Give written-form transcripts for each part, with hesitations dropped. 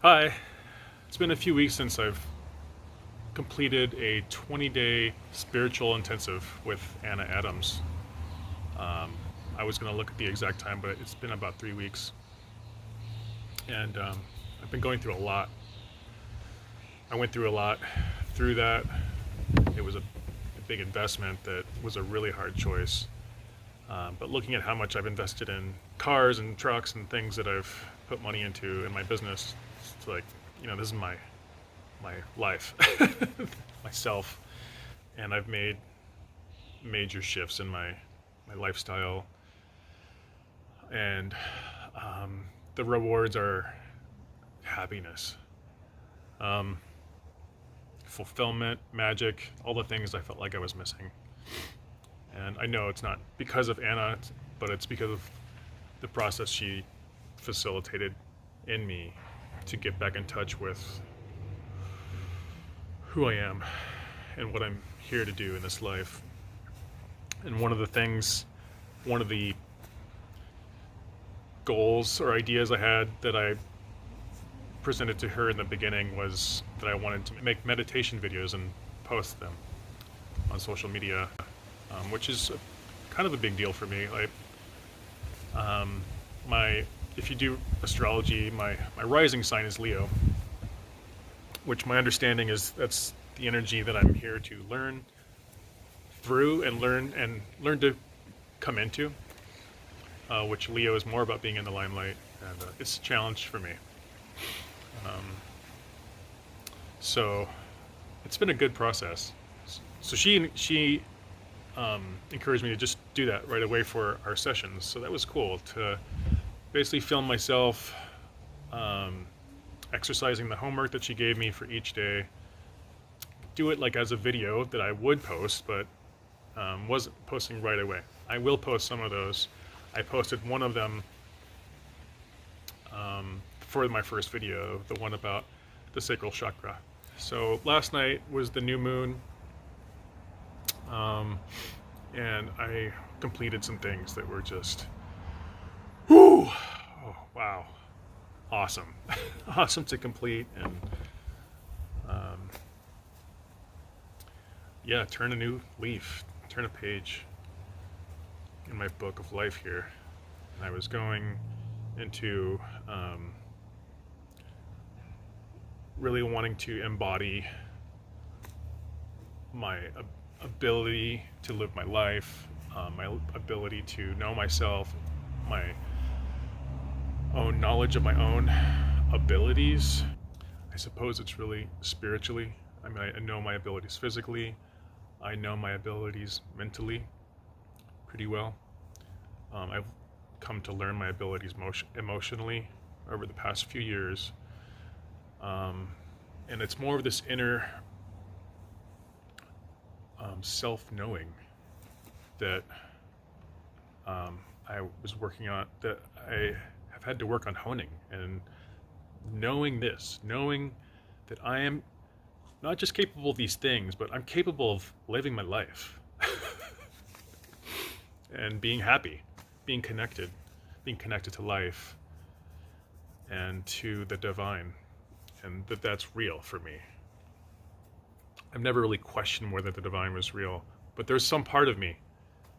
Hi. It's been a few weeks since I've completed a 20-day spiritual intensive with Anna Adams. Um, I was going to look at the exact time, but it's been about 3 weeks. And I've been going through a lot. I went through a lot through that. It was a big investment that was a really hard choice. But looking at how much I've invested in cars and trucks and things that I've put money into in my business, it's like, this is my life, myself, and I've made major shifts in my lifestyle, and the rewards are happiness, um, fulfillment, magic, all the things I felt like I was missing. And I know it's not because of Anna, but it's because of the process she facilitated in me to get back in touch with who I am and what I'm here to do in this life. And one of the goals or ideas I had that I presented to her in the beginning was that I wanted to make meditation videos and post them on social media, which is kind of a big deal for me. My if you do astrology, my rising sign is Leo, which my understanding is that's the energy that I'm here to learn through and learn to come into, which Leo is more about being in the limelight, and it's a challenge for me. Um, so it's been a good process. So she encouraged me to just do that right away for our sessions. So that was cool to basically film myself um, exercising the homework that she gave me for each day. Do it like as a video that I would post, but wasn't posting right away. I will post some of those. I posted one of them for my first video, the one about the sacral chakra. So last night was the new moon, um, and I completed some things that were just, whoo, oh, wow, awesome, awesome to complete, and um, yeah, turn a new leaf, turn a page in my book of life here. And I was going into really wanting to embody my ability to live my life, my ability to know myself, my own knowledge of my own abilities. I suppose it's really spiritually. I mean, I know my abilities physically, I know my abilities mentally pretty well. I've come to learn my abilities emotionally over the past few years. And it's more of this inner self-knowing that I was working on, that I have had to work on honing, and knowing that I am not just capable of these things, but I'm capable of living my life and being happy, being connected to life and to the divine, and that's real for me. I've never really questioned whether the divine was real, but there's some part of me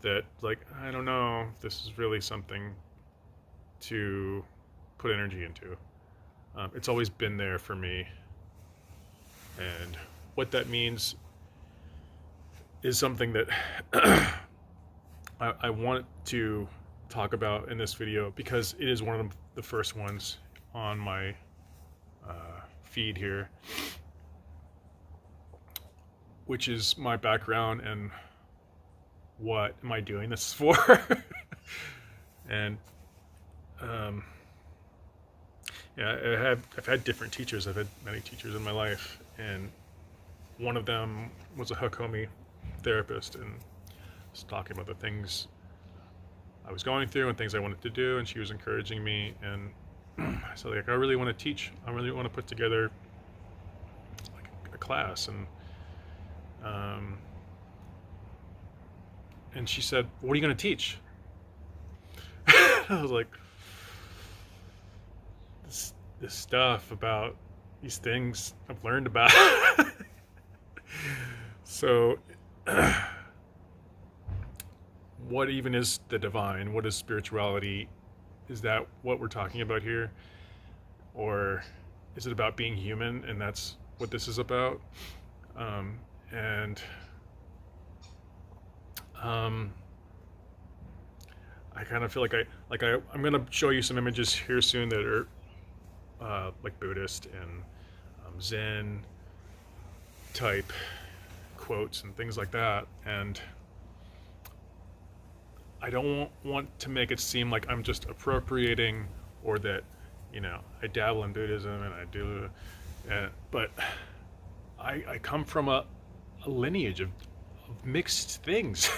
that, like, I don't know if this is really something to put energy into. It's always been there for me, and what that means is something that I want to talk about in this video, because it is one of the first ones on my feed here, which is my background and what am I doing this for. And yeah, I've had different teachers. I've had many teachers in my life, and one of them was a Hakomi therapist, and was talking about the things I was going through and things I wanted to do, and she was encouraging me. And I said, like, I really want to teach. I really want to put together like a class, um, and she said, "What are you going to teach?" I was like, this stuff about these things I've learned about. So, what even is the divine? What is spirituality? Is that what we're talking about here? Or is it about being human and that's what this is about? And I kind of feel I'm gonna show you some images here soon that are like Buddhist and Zen type quotes and things like that. And I don't want to make it seem like I'm just appropriating, or that, I dabble in Buddhism and I do, but I come from a lineage of mixed things.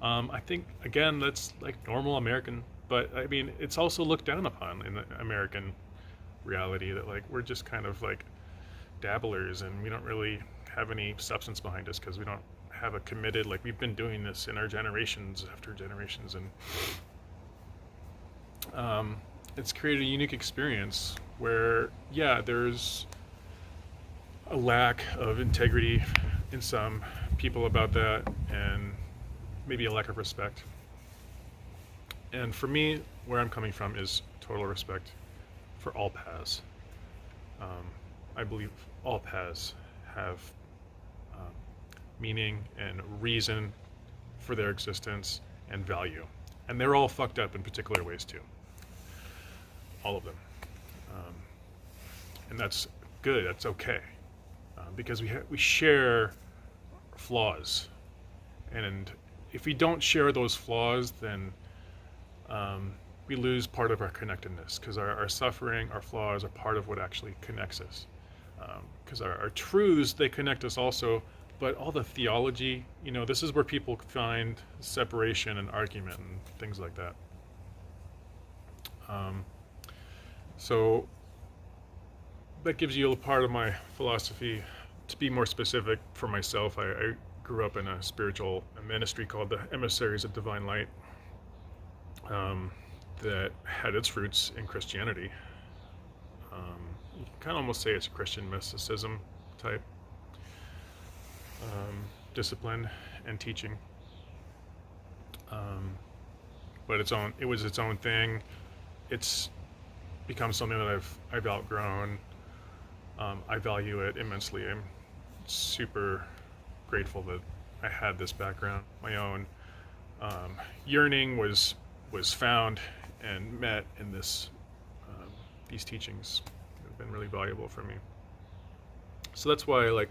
I think, again, that's like normal American, but I mean, it's also looked down upon in the American reality that like we're just kind of like dabblers and we don't really have any substance behind us because we don't have a committed, like we've been doing this in our generations after generations, and it's created a unique experience where, yeah, there's a lack of integrity in some people about that, and maybe a lack of respect. And for me, where I'm coming from is total respect for all paths. I believe all paths have meaning and reason for their existence and value. And they're all fucked up in particular ways too. All of them. And that's good, that's okay. Because we share flaws. And if we don't share those flaws, then we lose part of our connectedness, because our suffering, our flaws are part of what actually connects us. Because our truths, they connect us also, but all the theology, this is where people find separation and argument and things like that. So that gives you a part of my philosophy. To be more specific for myself, I grew up in a spiritual ministry called the Emissaries of Divine Light, that had its roots in Christianity. You can kind of almost say it's a Christian mysticism type discipline and teaching, but it was its own thing. It's become something that I've outgrown. I value it immensely. I'm super grateful that I had this background. My own yearning was found and met in these teachings. Have been really valuable for me. So that's why, like,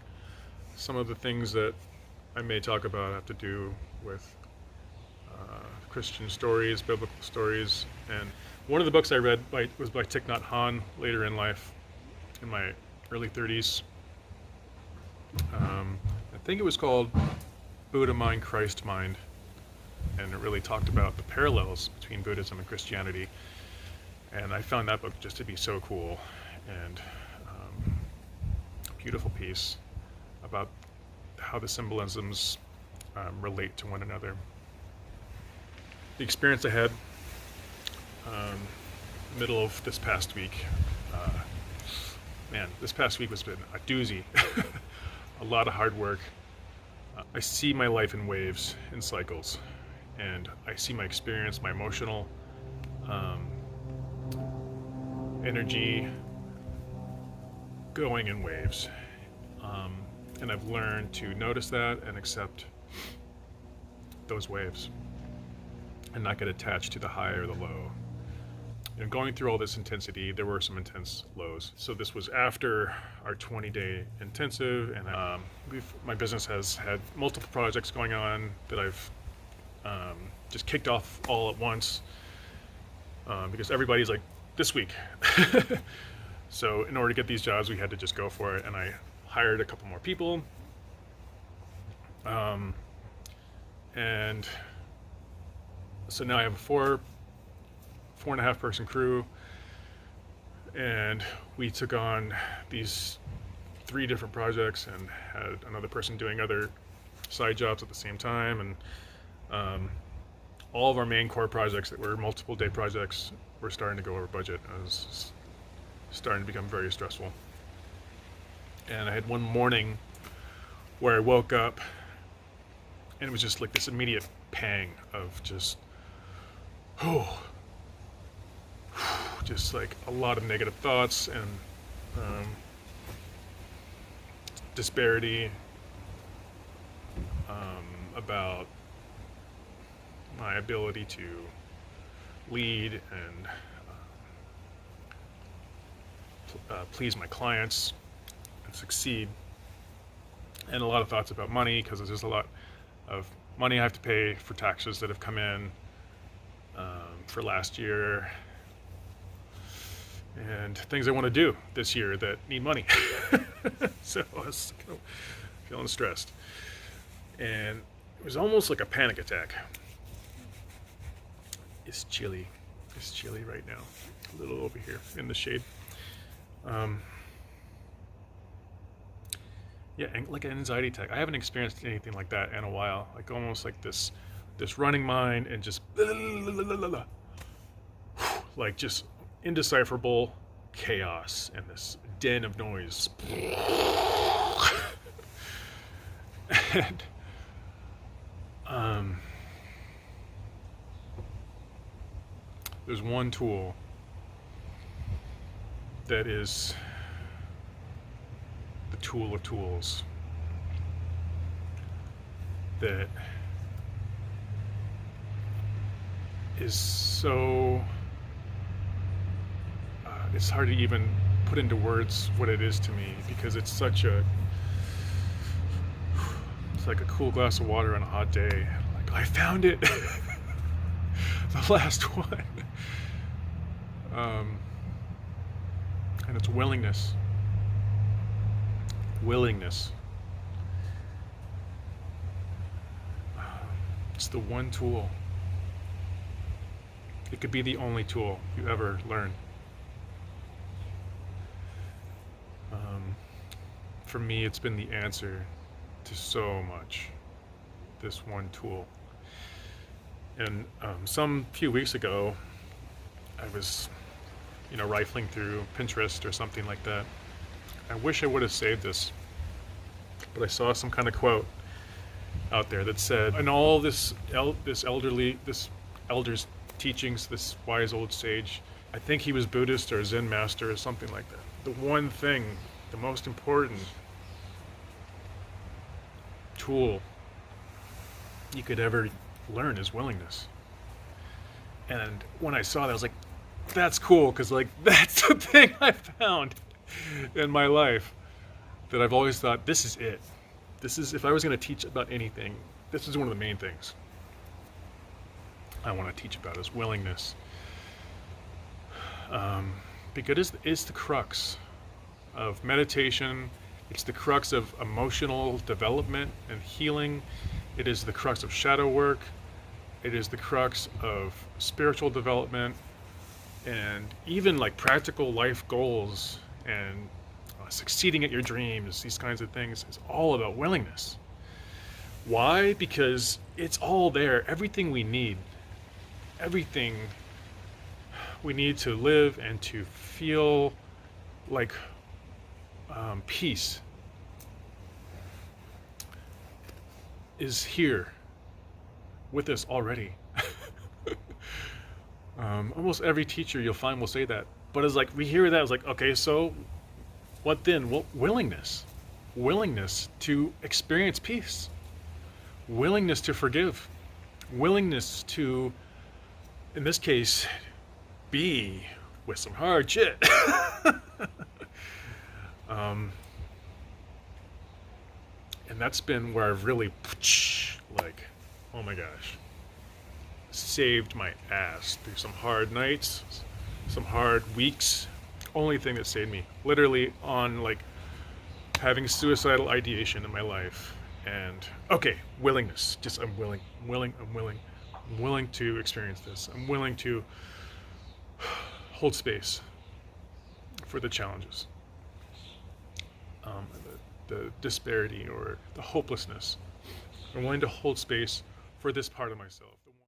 some of the things that I may talk about have to do with Christian stories, biblical stories. And one of the books I read was by Thich Nhat Hanh later in life, in my early 30s. I think it was called Buddha Mind, Christ Mind, and it really talked about the parallels between Buddhism and Christianity. And I found that book just to be so cool, and a beautiful piece about how the symbolisms relate to one another. The experience I had middle of this past week, this past week has been a doozy. A lot of hard work. I see my life in waves, in cycles, and I see my experience, my emotional energy going in waves. And I've learned to notice that and accept those waves and not get attached to the high or the low. Going through all this intensity, there were some intense lows. So this was after our 20-day intensive, and my business has had multiple projects going on that I've just kicked off all at once, because everybody's like, this week. So in order to get these jobs, we had to just go for it, and I hired a couple more people, and so now I have a four and a half person crew, and we took on these 3 different projects and had another person doing other side jobs at the same time, and all of our main core projects that were multiple day projects were starting to go over budget. It was starting to become very stressful. And I had one morning where I woke up and it was just like this immediate pang of just, oh, just like a lot of negative thoughts and disparity about my ability to lead and please my clients and succeed, and a lot of thoughts about money because there's just a lot of money I have to pay for taxes that have come in for last year, and things I want to do this year that need money. So I was feeling stressed, and it was almost like a panic attack. It's chilly right now, a little over here in the shade. Yeah, like an anxiety attack. I haven't experienced anything like that in a while. Like almost like this running mind and just like just indecipherable chaos and this den of noise. And there's one tool that is the tool of tools that is so it's hard to even put into words what it is to me, because it's such a it's like a cool glass of water on a hot day. Like, I found it. The last one. And it's willingness. It's the one tool. It could be the only tool you ever learn. For me, it's been the answer to so much, this one tool. And some few weeks ago, I was, rifling through Pinterest or something like that. I wish I would have saved this, but I saw some kind of quote out there that said, in all this elder's teachings, this wise old sage, I think he was Buddhist or Zen master or something like that. The one thing, the most important tool you could ever learn is willingness. And when I saw that, I was like, that's cool, because like that's the thing I found in my life that I've always thought, this is it. This is, if I was going to teach about anything, this is one of the main things I want to teach about, is willingness. Because it's the crux of meditation. It's the crux of emotional development and healing. It is the crux of shadow work. It is the crux of spiritual development, and even like practical life goals and succeeding at your dreams. These kinds of things is all about willingness. Why? Because it's all there. Everything we need to live and to feel like peace is here with us already. Almost every teacher you'll find will say that. But it's like, we hear that, it's like, okay, so what then? Well, willingness to experience peace, willingness to forgive, willingness to, in this case, be with some hard shit. And that's been where I've really, like, oh my gosh, saved my ass through some hard nights, some hard weeks. Only thing that saved me, literally, on like having suicidal ideation in my life. And okay, willingness. Just I'm willing to experience this. I'm willing to hold space for the challenges, the disparity or the hopelessness. I'm willing to hold space for this part of myself.